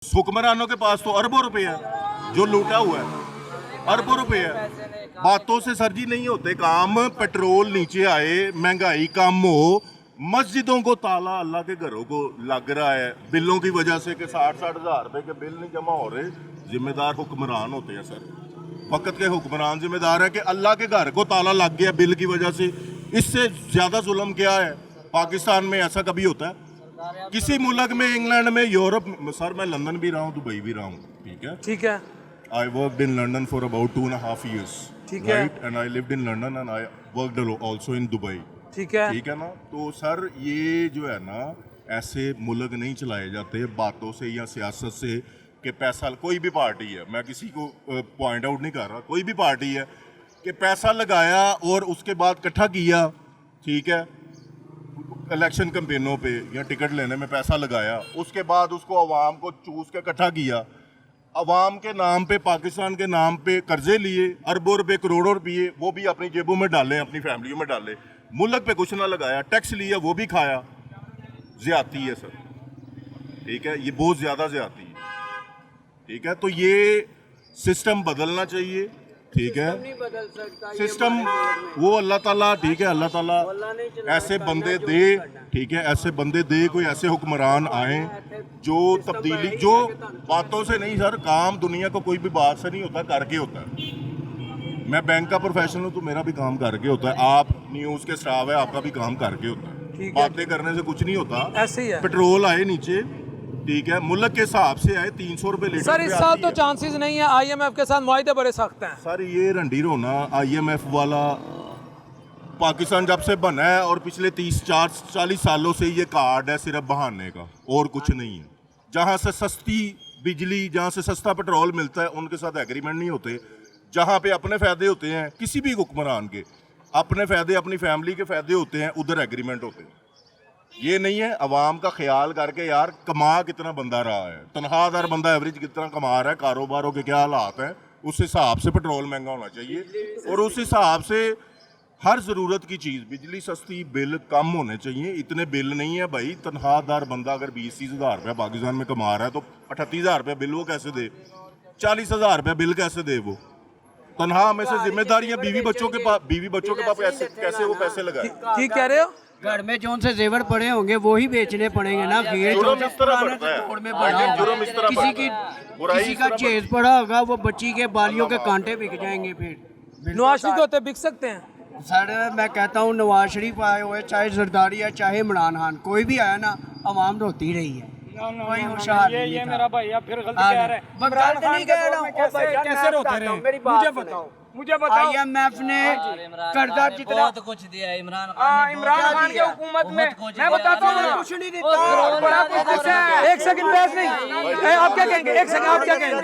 हुक्मरानों के पास तो अरबों रुपए है जो लूटा हुआ है, अरबों रुपए है। बातों से सर जी नहीं होते काम। पेट्रोल नीचे आए, महंगाई कम हो, मस्जिदों को ताला अल्लाह के घरों को लग रहा है बिलों की वजह से कि 60-60 हज़ार रुपए के बिल नहीं जमा हो रहे। जिम्मेदार हुक्मरान होते हैं सर, वक्त के हुक्मरान जिम्मेदार है कि अल्लाह के घर को ताला लग गया बिल की वजह से। इससे ज्यादा जुल्म क्या है? पाकिस्तान में ऐसा कभी होता है किसी मुल्क में? इंग्लैंड में, यूरोप में? सर मैं लंदन भी रहा हूँ, दुबई भी रहा हूँ, ठीक है। I worked in London for about 2.5 years. ठीक है। Right? And I lived in London and I worked also in Dubai. ठीक है ना? तो सर ये जो है ना, ऐसे मुल्क नहीं चलाए जाते बातों से या सियासत से कि पैसा, कोई भी पार्टी है, मैं किसी को पॉइंट आउट नहीं कर रहा, कोई भी पार्टी है कि पैसा लगाया और उसके बाद इकट्ठा किया, ठीक है, इलेक्शन कैंपेनों पे या टिकट लेने में पैसा लगाया, उसके बाद उसको अवाम को चूस के इकट्ठा किया, अवाम के नाम पे, पाकिस्तान के नाम पे कर्जे लिए, अरबों रुपए करोड़ों रुपये, वो भी अपनी जेबों में डाले, अपनी फैमिलियों में डाले, मुल्क पे कुछ ना लगाया, टैक्स लिया वो भी खाया। ज्यादती है सर, ठीक है, ये बहुत ज़्यादा ज्यादती है, ठीक है। तो ये सिस्टम बदलना चाहिए, ठीक है। सिस्टम वो अल्लाह ताला, ठीक है, अल्लाह ताला ऐसे बंदे दे, ठीक है, ऐसे बंदे दे, कोई ऐसे हुक्मरान आए जो तब्दीली, जो बातों से नहीं सर, काम दुनिया को कोई भी बात से नहीं होता, करके होता है। मैं बैंक का प्रोफेशनल हूँ तो मेरा भी काम करके होता है, आप न्यूज़ के स्टाफ है, आपका भी काम करके होता है। बातें करने से कुछ नहीं होता, ऐसे ही है। पेट्रोल आए नीचे, ठीक है, मुल्क के हिसाब से आए 300 रुपए लीटर। सर इस साल तो चांसेस नहीं है, IMF के साथ मुआहदे बड़े सख्त हैं। सर ये रंडी रोना IMF वाला, पाकिस्तान जब से बना है और पिछले 30-40 सालों से ये कार्ड है सिर्फ बहाने का, और कुछ नहीं है। जहाँ से सस्ती बिजली, जहाँ से सस्ता पेट्रोल मिलता है, उनके साथ एग्रीमेंट नहीं होते। जहाँ पे अपने फ़ायदे होते हैं, किसी भी हुक्मरान के अपने फ़ायदे, अपनी फैमिली के फ़ायदे होते हैं, उधर एग्रीमेंट होते हैं। ये नहीं है अवाम का ख्याल करके यार कमा कितना बंदा रहा है, तनख्वाहदार बंदा एवरेज कितना कमा रहा है, कारोबारों के क्या हालात हैं, उस हिसाब से पेट्रोल महंगा होना चाहिए, और उस हिसाब से हर ज़रूरत की चीज़, बिजली सस्ती, बिल कम होने चाहिए। इतने बिल नहीं है भाई, तनख्वाहदार बंदा अगर 20-30 हज़ार रुपया पाकिस्तान में कमा रहा है तो 38 हज़ार रुपया बिल वो कैसे दे? 40 हज़ार रुपया बिल कैसे दे? वो तनख्वाह में से जिम्मेदारियाँ, बीवी बच्चों के पास कैसे वो पैसे लगाए? ठीक कह रहे हो। घर में जो से जेवर पड़े होंगे वो ही बेचने पड़ेंगे ना, फिर जुर्म इस तरह बढ़ता है, जुर्म इस तरह किसी का चेज पड़ा होगा, वो बच्ची के बालियों के कांटे बिक जाएंगे। फिर नवाज शरीफ होते बिक सकते हैं सर, मैं कहता हूँ नवाज शरीफ आए हुए, चाहे जरदारी है, चाहे इमरान खान, कोई भी आया ना, अवाम रोती रही है। कोई होशियार ये मेरा भाई फिर गलत कह रहे हैं। गलत नहीं कह रहा हूँ, कैसे रोते रहे? मुझे बताओ। IMF ने कर्जा जितना बहुत कुछ दिया इमरान खान इमरान की हुकूमत में, मैं बताता हूँ कुछ नहीं देता, बड़ा कुछ है। एक सेकंड बहस नहीं, आप क्या कहेंगे? एक सेकंड, आप क्या कहेंगे?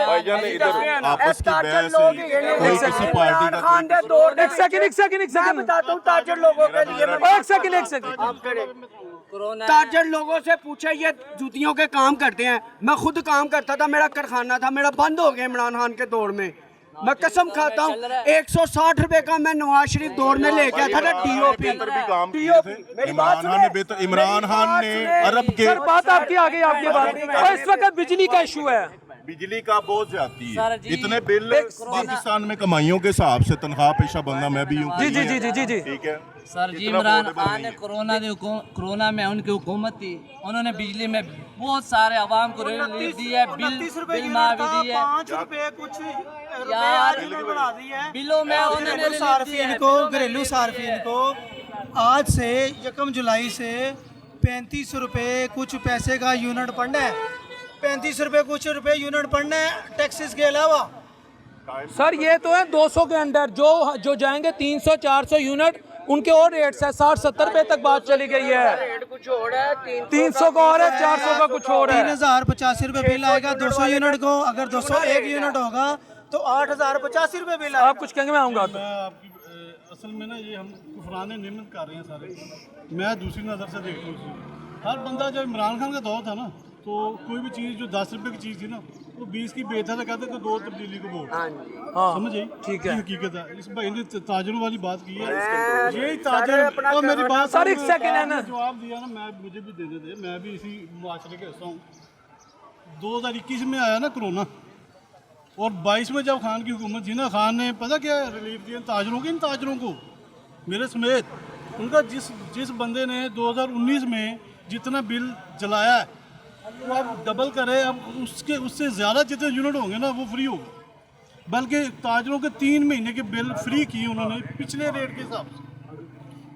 भाईजान इधर आपस की बहस कोई किसी पार्टी का एक सेकंड बताता हूँ ताजर लोगों के लिए। एक सेकंड ताजर लोगों से पूछे, ये जूतियों के काम करते हैं, मैं खुद काम करता था, मेरा कारखाना था, मेरा बंद हो गया इमरान खान के दौर में। मैं कसम खाता हूँ 160 रुपए का मैं नवाज शरीफ दौर में लेके आया था DOP। इमरान खान ने अरब के, सर बात आपकी आ गई, आपकी बात। और इस वक्त बिजली का इशू है, बिजली का बहुत ज्यादा है, इतने बिल पाकिस्तान में कमाइयों के हिसाब से, तनख्वाह पेशा बंदा मैं भी हूँ। जी ठीक है सर जी, इमरान खान ने कोरोना में उनकी हुकूमत थी, उन्होंने बिजली में बहुत सारे आवाम को रिलीफ दी है, बिल माफ दी है, 5 रुपए कुछ यार बढ़ा दी है बिलों में उन्होंने सार्फिन को, घरेलू सार्फिन को आज से 1 जुलाई से 35 रुपए कुछ पैसे का यूनिट पड़ना है, 35 रुपए कुछ रुपए यूनिट पड़ना है टैक्सेस के अलावा। सर ये तो है 200 के अंडर, जो जाएंगे 300-400 यूनिट, उनके और रेट्स है 60-70 रुपए तक बात चली गई है। कुछ और है, 300 का और है, 400 का कुछ और है। 3085 रुपए बिल आएगा 200 यूनिट को, अगर 201 यूनिट होगा तो 8085 रुपए बिल आएगा। आप कुछ कहेंगे? मैं आऊंगा तो असल में ना ये हम कुफराने नियमत कर रहे हैं सारे। मैं दूसरी नज़र से देखता हूँ, हर बंदा जब इमरान खान का दौर था ना, तो कोई भी चीज़ जो 10 रुपए की चीज़ थी ना, वो 20 की बेचता था, कहते तो 2 तब्दीली को वोट। समझ आई? ठीक है, हकीकत है। इस भाई ने ताजरों वाली बात की है, यही ताजर और मेरी बात सर एक सेकंड है ना, जवाब दिया ना, मैं मुझे भी दे देते, मैं भी इसी मुआशरे का हिस्सा हूँ। 2021 में आया ना कोरोना, और 22 में जब खान की हुकूमत थी ना, खान ने पता क्या रिलीफ दिया इन ताजरों को मेरे समेत। उनका जिस बंदे ने 2019 में जितना बिल जलाया है वो अब डबल करे, अब उससे ज़्यादा जितने यूनिट होंगे ना वो फ्री होगा। बल्कि ताजरों के 3 महीने के बिल फ्री किए उन्होंने पिछले रेट के हिसाब से,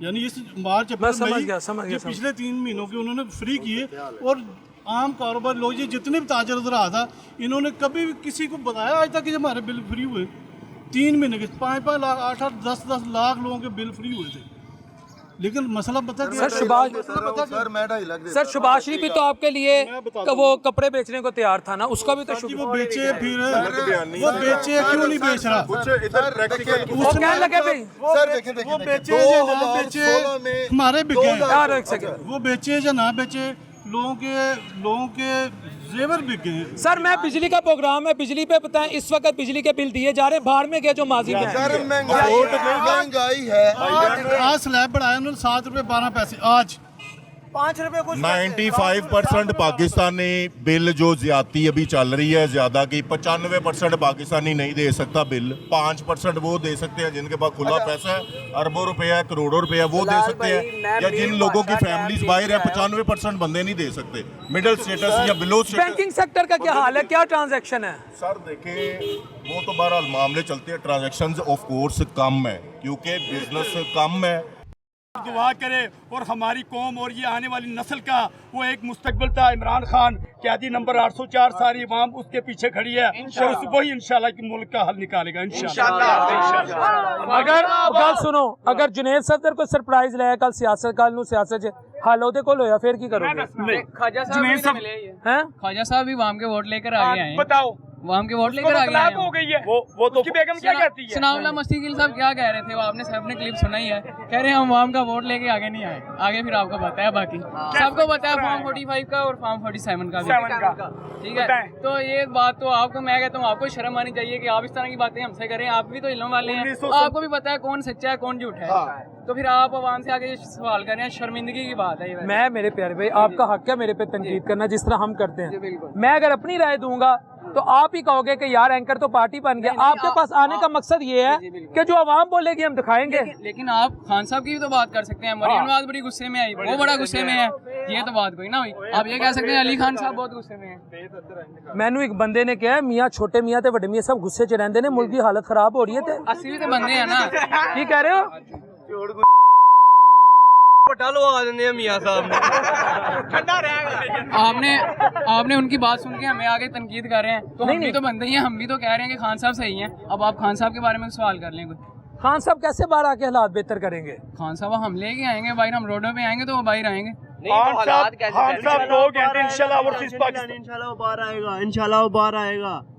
यानी इस मार्च अप्रैल मई पिछले 3 महीनों के उन्होंने फ्री किए। और आम कारोबार लोग ये जितने भी ताजर उधर आ था, इन्होंने कभी भी किसी को बताया आज तक कि हमारे बिल फ्री हुए। 3 महीने के 5-5 लाख 8-8 10-10 लाख लोगों के बिल फ्री हुए थे। लेकिन मसला पता क्या सर शुभाश्री भी तो आपके लिए वो कपड़े बेचने को तैयार था ना, उसका भी तो वो बेचे, फिर वो बेचे क्यों नहीं बेच रहा? वो कहने लगे भाई वो बेचे या ना बेचे हमारे बिके हैं, वो बेचे या ना बेचे लोगों के जेवर बिके हैं। सर मैं बिजली का प्रोग्राम है, बिजली पे बताएं इस वक्त बिजली के बिल दिए जा रहे हैं, बाहर में गए जो माजी में महंगाई है। आज स्लैब बढ़ाया उन्होंने 7 रुपए 12 पैसे, आज 5 रुपए कुछ 95% पाकिस्तानी बिल जो ज्यादा अभी चल रही है ज्यादा की 95% पाकिस्तानी नहीं दे सकता बिल। 5% वो दे सकते हैं जिनके पास खुला पैसा है, अरबों रुपया है, करोड़ों रुपया वो दे सकते हैं। या जिन लोगों की फैमिलीज बाहर है 95% बंदे नहीं दे सकते, मिडिल स्टेटस या बिलो स्टेटस। बैंकिंग सेक्टर का क्या हाल है, क्या ट्रांजैक्शन है? सर देखें वो तो बहरहाल मामले चलते हैं, ट्रांजैक्शंस ऑफ कोर्स कम है क्योंकि बिजनेस कम है। दुआ करे और हमारी कौम और ये आने वाली नस्ल का वो एक मुस्तकबिल था। इमरान खान कैदी नंबर 804, सारी अवाम उसके पीछे खड़ी है और वही इंशाल्लाह कि मुल्क का हल निकालेगा इंशाल्लाह। अगर गल सुनो, अगर जुनेद सदर को सरप्राइज लाया कल सियासत हाल ओदे कोल होया फिर की करोगे? ख्वाजा साहब मिले हैं, ख्वाजा साहब भी वाम के वोट लेकर आगे आए हैं। बताओ वाम के वोट लेकर आगे आए हो गई है वो तो बेगम क्या कहती है? सनाउल्लाह मस्तीकिल साहब क्या कह रहे थे, वो आपने सबने क्लिप सुना ही है, कह रहे हैं हम वाम का वोट लेके आगे नहीं आए। आगे फिर आपको बताया, बाकी सबको बताया फॉर्म 45 का और फॉर्म 47 का भी। ठीक है, तो ये बात तो आपको मैं कहता हूँ आपको शर्म आनी चाहिए कि आप इस तरह की बातें हमसे करें। आप भी तो इल्म वाले हैं, आपको भी पता है कौन सच्चा है कौन झूठा है, तो फिर आप आवाम से आगे सवाल कर रहे हैं, शर्मिंदगी की बात है ये। मैं मेरे प्यारे भाई आपका हक है मेरे पे तनकीद करना जिस तरह हम करते हैं। मैं अगर अपनी राय दूंगा तो आप ही कहोगे कि यार एंकर तो पार्टी बन गया। आपके पास आने का मकसद ये है कि जो आवाम बोलेगी हम दिखाएंगे। लेकिन आप खान साहब की भी तो बात कर सकते हैं। मरियम नवाज बड़ी गुस्से में आई, वो बड़ा गुस्से में है, ये तो बात कोई ना हुई। आप ये कह सकते हैं अली खान साहब बहुत गुस्से में हैं। मैनू एक बंदे ने कहा मियाँ छोटे मियाँ ते वड्डे मियाँ सब गुस्से च रहंदे ने, मुल्क की हालत खराब हो रही है। 80 भी तो बंदे हैं ना, की कह रहे हो? आपने उनकी बात सुन के हमें आगे तनकीद कर रहे हैं, तो हम भी तो बंदे ही हैं, हम भी तो कह रहे हैं कि खान साहब सही हैं। अब आप खान साहब के बारे में सवाल कर लें। खान साहब कैसे बाहर आके हालात बेहतर करेंगे? खान साहब हम लेके आएंगे बाहर, हम रोडों पे आएंगे तो वो बाहर आएंगे। खान साहब 2 घंटे इंशाल्लाह बाहर आएगा।